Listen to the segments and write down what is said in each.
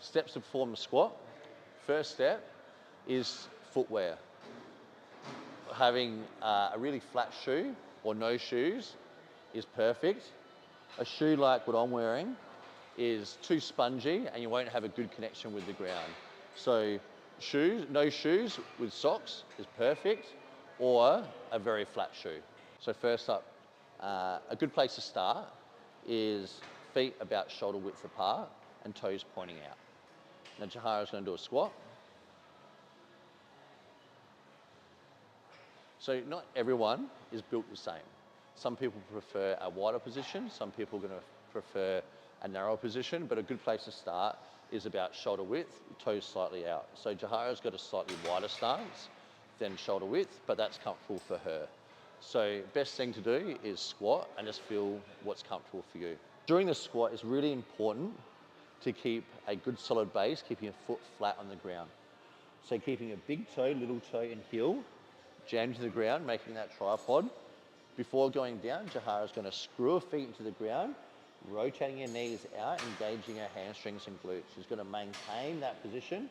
Steps to perform the squat. First step is footwear. Having a really flat shoe or no shoes is perfect. A shoe like what I'm wearing is too spongy and you won't have a good connection with the ground. So no shoes with socks is perfect, or a very flat shoe. So first up, a good place to start is feet about shoulder width apart and toes pointing out. Now Jahara's going to do a squat. So not everyone is built the same. Some people prefer a wider position, some people are going to prefer a narrow position, but a good place to start is about shoulder width, toes slightly out. So Jahara's got a slightly wider stance than shoulder width, but that's comfortable for her. So best thing to do is squat and just feel what's comfortable for you. During the squat, it's really important to keep a good solid base, keeping your foot flat on the ground. So keeping a big toe, little toe and heel jammed to the ground, making that tripod. Before going down, Jahara's going to screw her feet into the ground, rotating her knees out, engaging her hamstrings and glutes. She's going to maintain that position,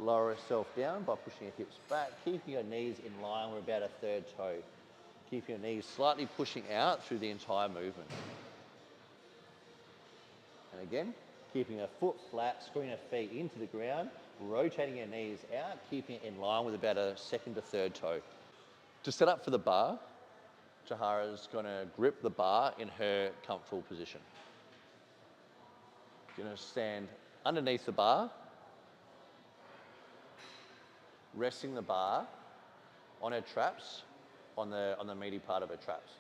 lower herself down by pushing her hips back, keeping her knees in line with about a third toe. Keeping her knees slightly pushing out through the entire movement. And again, keeping her foot flat, screwing her feet into the ground, rotating her knees out, keeping it in line with about a second to third toe. To set up for the bar, Jahara's going to grip the bar in her comfortable position. Going to stand underneath the bar, resting the bar on her traps, on the meaty part of her traps.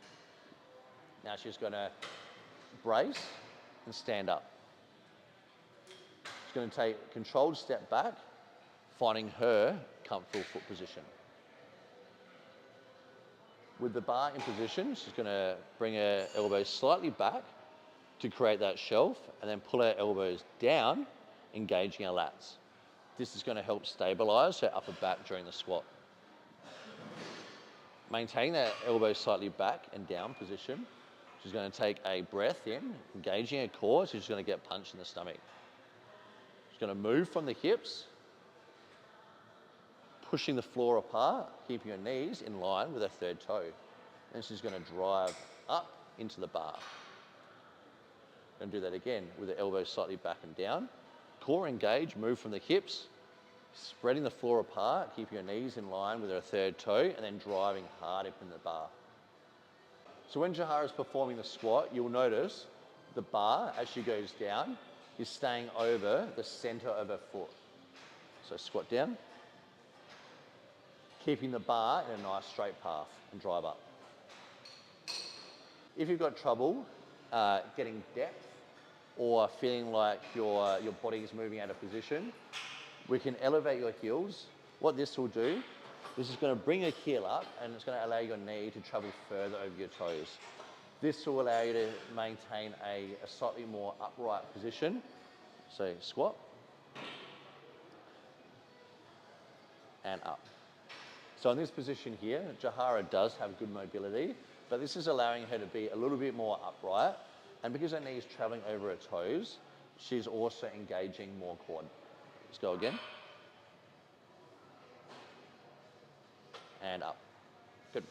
Now she's going to brace and stand up. She's going to take a controlled step back, finding her comfortable foot position. With the bar in position, she's going to bring her elbows slightly back to create that shelf, and then pull her elbows down, engaging her lats. This is going to help stabilize her upper back during the squat. Maintaining that elbow slightly back and down position, she's going to take a breath in, engaging her core, so she's going to get punched in the stomach. She's going to move from the hips, pushing the floor apart, keeping her knees in line with her third toe. And she's going to drive up into the bar. Going to do that again with the elbows slightly back and down. Core engage, move from the hips, spreading the floor apart, keeping her knees in line with her third toe, and then driving hard up in the bar. So when Jahara's performing the squat, you'll notice the bar, as she goes down, is staying over the center of her foot. So squat down, keeping the bar in a nice straight path, and drive up. If you've got trouble getting depth or feeling like your body is moving out of position, we can elevate your heels. What this will do, this is going to bring your heel up and it's going to allow your knee to travel further over your toes. This will allow you to maintain a slightly more upright position. So squat and up. So in this position here, Jahara does have good mobility, but this is allowing her to be a little bit more upright. And because her knee is traveling over her toes, she's also engaging more quad. Let's go again. And up. Good.